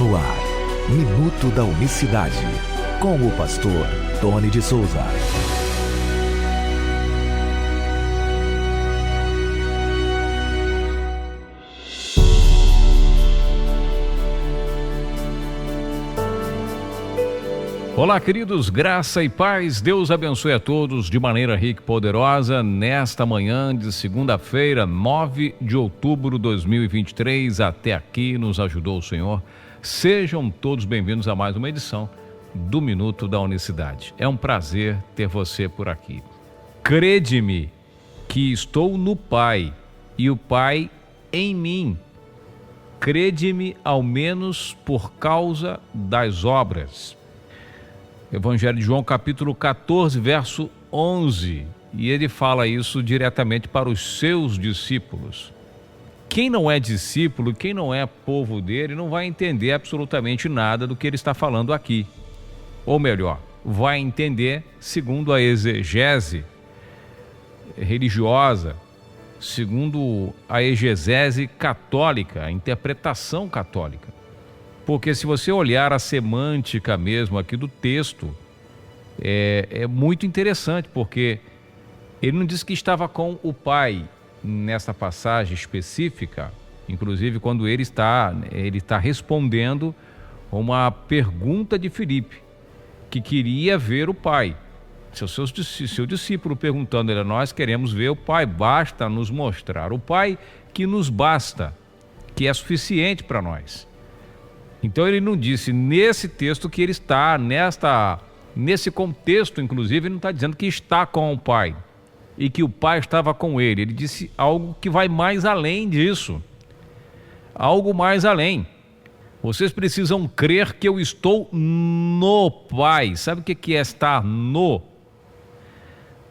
No ar, Minuto da Unicidade, com o pastor Tony de Souza. Olá, queridos, graça e paz, Deus abençoe a todos de maneira rica e poderosa nesta manhã de segunda-feira, 9 de outubro de 2023. Até aqui nos ajudou o Senhor. Sejam todos bem-vindos a mais uma edição do Minuto da Unicidade. É um prazer ter você por aqui. Crede-me que estou no Pai e o Pai em mim. Crede-me ao menos por causa das obras. Evangelho de João, capítulo 14, verso 11. E ele fala isso diretamente para os seus discípulos. Quem não é discípulo, quem não é povo dele, não vai entender absolutamente nada do que ele está falando aqui. Ou melhor, vai entender segundo a exegese religiosa, segundo a exegese católica, a interpretação católica. Porque se você olhar a semântica mesmo aqui do texto, é muito interessante, porque ele não diz que estava com o Pai nessa passagem específica, inclusive quando ele está respondendo uma pergunta de Filipe, que queria ver o Pai. Seu discípulo perguntando ele: nós queremos ver o Pai, basta nos mostrar o Pai, que nos basta, que é suficiente para nós. Então ele não disse nesse texto que ele está nesse contexto, inclusive, ele não está dizendo que está com o Pai e que o Pai estava com ele. Ele disse algo que vai mais além disso, algo mais além. Vocês precisam crer que eu estou no Pai. Sabe o que é estar no?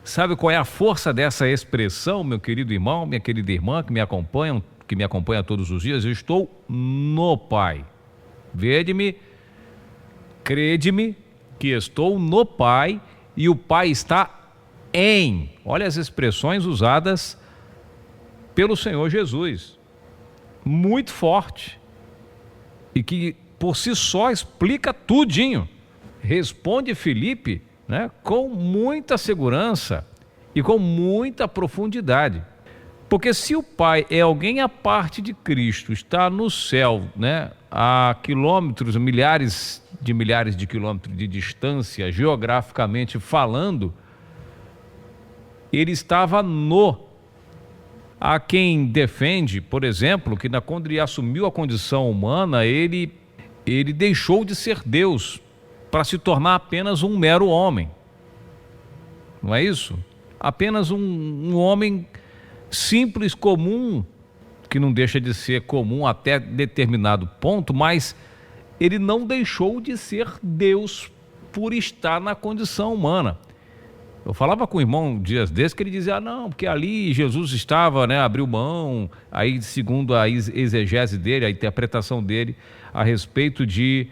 Sabe qual é a força dessa expressão, meu querido irmão, minha querida irmã que me acompanha todos os dias? Eu estou no Pai. Vede-me, crede-me que estou no Pai e o Pai está em. Olha as expressões usadas pelo Senhor Jesus. Muito forte. E que por si só explica tudinho. Responde Filipe, com muita segurança e com muita profundidade. Porque se o Pai é alguém à parte de Cristo, está no céu, a quilômetros, milhares de quilômetros de distância, geograficamente falando, ele estava no. Há quem defende, por exemplo, que quando ele assumiu a condição humana, ele deixou de ser Deus para se tornar apenas um mero homem. Não é isso? Apenas um homem simples, comum, que não deixa de ser comum até determinado ponto, mas ele não deixou de ser Deus por estar na condição humana. Eu falava com o irmão dias desses que ele dizia, não, porque ali Jesus estava, abriu mão, aí segundo a exegese dele, a interpretação dele a respeito de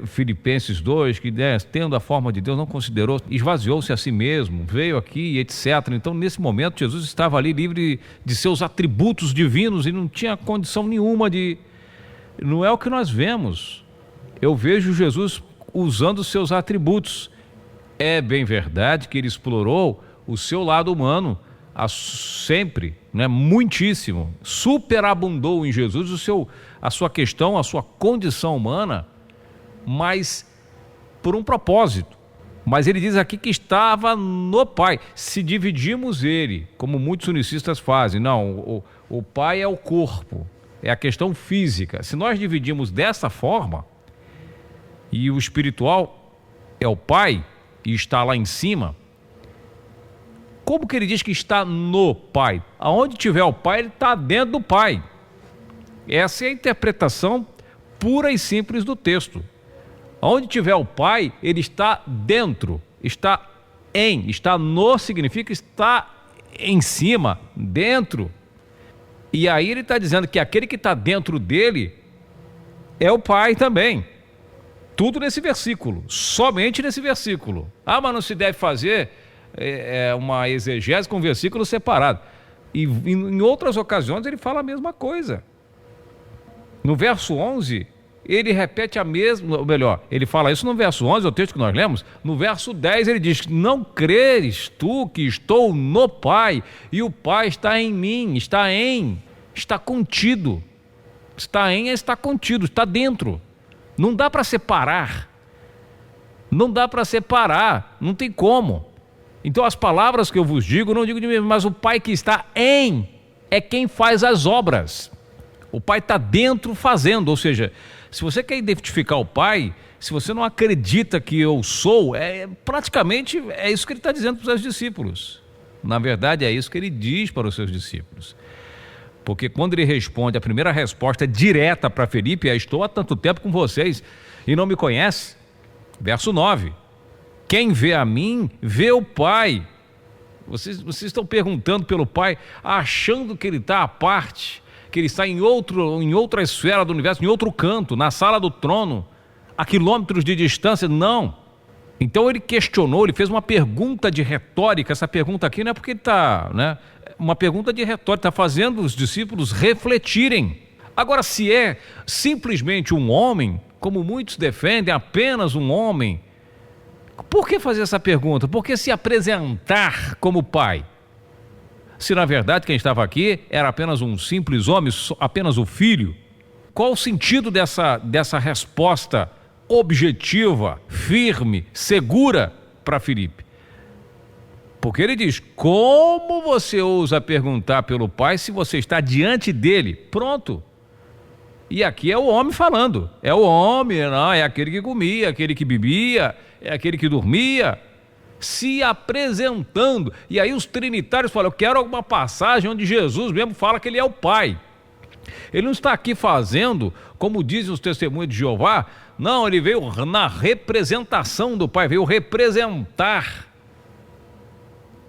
Filipenses 2, que tendo a forma de Deus não considerou, esvaziou-se a si mesmo, veio aqui, etc. Então nesse momento Jesus estava ali livre de seus atributos divinos e não tinha condição nenhuma de... Não é o que nós vemos. Eu vejo Jesus usando os seus atributos. É bem verdade que ele explorou o seu lado humano sempre, muitíssimo, superabundou em Jesus a sua questão, a sua condição humana, mas por um propósito. Mas ele diz aqui que estava no Pai. Se dividimos ele, como muitos unicistas fazem, não, o Pai é o corpo, é a questão física. Se nós dividimos dessa forma, e o espiritual é o Pai, e está lá em cima, como que ele diz que está no Pai? Aonde tiver o Pai, ele está dentro do Pai. Essa é a interpretação pura e simples do texto. Aonde tiver o Pai, ele está dentro, está em, está no significa está em cima, dentro. E aí ele está dizendo que aquele que está dentro dele é o Pai também. Tudo nesse versículo, somente nesse versículo. Mas não se deve fazer uma exegese com versículo separado. E em outras ocasiões ele fala a mesma coisa. No verso 11, ele repete a mesma, ou melhor, ele fala isso no verso 11, é o texto que nós lemos. No verso 10 ele diz: não creres tu que estou no Pai e o Pai está em mim, está contido. Está contido, está dentro. Não dá para separar. Não tem como. Então as palavras que eu vos digo, não digo de mim, mas o Pai que está em é quem faz as obras. O Pai está dentro fazendo, ou seja, se você quer identificar o Pai, se você não acredita que eu sou, praticamente é isso que ele está dizendo para os seus discípulos. Na verdade é isso que ele diz para os seus discípulos. Porque quando ele responde, a primeira resposta direta para Felipe é: estou há tanto tempo com vocês e não me conhece. Verso 9: quem vê a mim, vê o Pai. Vocês estão perguntando pelo Pai, achando que ele está à parte, que ele está em outra esfera do universo, em outro canto, na sala do trono, a quilômetros de distância. Não. Então ele questionou, ele fez uma pergunta de retórica. Essa pergunta aqui não é porque ele está, uma pergunta de retórica, está fazendo os discípulos refletirem. Agora, se é simplesmente um homem, como muitos defendem, apenas um homem, por que fazer essa pergunta? Por que se apresentar como Pai? Se na verdade quem estava aqui era apenas um simples homem, apenas o Filho. Qual o sentido dessa resposta objetiva, firme, segura para Filipe? Porque ele diz: como você ousa perguntar pelo Pai se você está diante dele? Pronto. E aqui é o homem falando. É o homem, não, é aquele que comia, aquele que bebia, é aquele que dormia, se apresentando. E aí os trinitários falam: eu quero alguma passagem onde Jesus mesmo fala que ele é o Pai. Ele não está aqui fazendo, como dizem os testemunhos de Jeová, não, ele veio na representação do Pai, veio representar.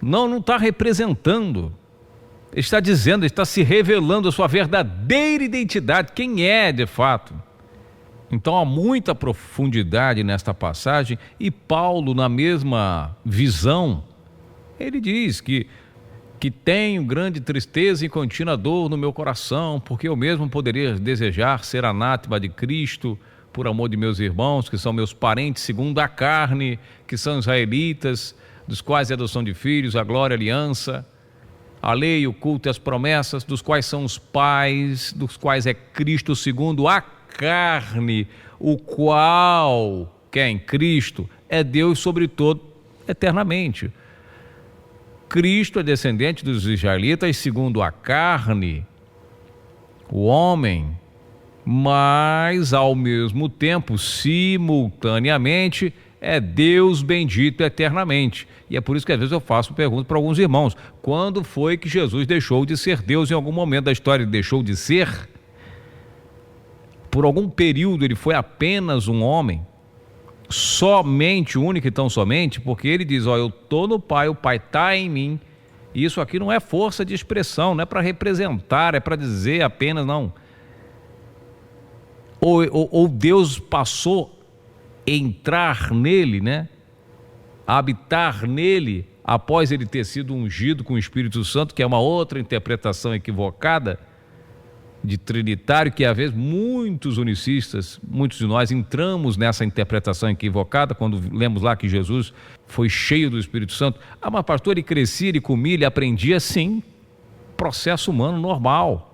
Não está representando. Ele está dizendo, ele está se revelando a sua verdadeira identidade, quem é de fato. Então há muita profundidade nesta passagem, e Paulo, na mesma visão, ele diz que tenho grande tristeza e contínua dor no meu coração, porque eu mesmo poderia desejar ser anátema de Cristo, por amor de meus irmãos, que são meus parentes segundo a carne, que são israelitas, dos quais é a adoção de filhos, a glória, a aliança, a lei, o culto e as promessas, dos quais são os pais, dos quais é Cristo segundo a carne, o qual, que é em Cristo, é Deus sobre todo eternamente. Cristo é descendente dos israelitas segundo a carne, o homem, mas ao mesmo tempo, simultaneamente, é Deus bendito eternamente. E é por isso que às vezes eu faço pergunta para alguns irmãos: quando foi que Jesus deixou de ser Deus? Em algum momento da história ele deixou de ser? Por algum período ele foi apenas um homem? Somente, único e tão somente? Porque ele diz: eu estou no Pai, o Pai está em mim. E isso aqui não é força de expressão, não é para representar, é para dizer apenas, não. Ou Deus passou a entrar nele, a habitar nele, após ele ter sido ungido com o Espírito Santo, que é uma outra interpretação equivocada de trinitário, que às vezes muitos unicistas, muitos de nós entramos nessa interpretação equivocada, quando lemos lá que Jesus foi cheio do Espírito Santo. Mas pastor, ele crescia, ele comia, ele aprendia, sim, processo humano normal.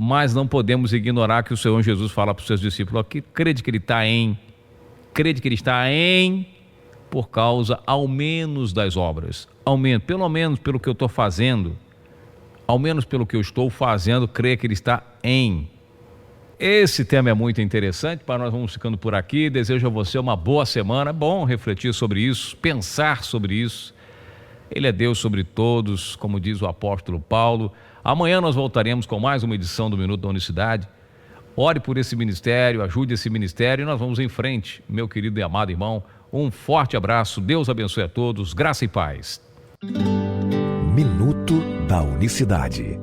Mas não podemos ignorar que o Senhor Jesus fala para os seus discípulos: crede que ele está em, por causa ao menos das obras, pelo menos pelo que eu estou fazendo, ao menos pelo que eu estou fazendo, crê que ele está em. Esse tema é muito interessante, mas nós vamos ficando por aqui. Desejo a você uma boa semana. É bom refletir sobre isso, pensar sobre isso. Ele é Deus sobre todos, como diz o apóstolo Paulo. Amanhã nós voltaremos com mais uma edição do Minuto da Unicidade. Ore por esse ministério, ajude esse ministério e nós vamos em frente, meu querido e amado irmão. Um forte abraço, Deus abençoe a todos, graça e paz. Minuto da Unicidade.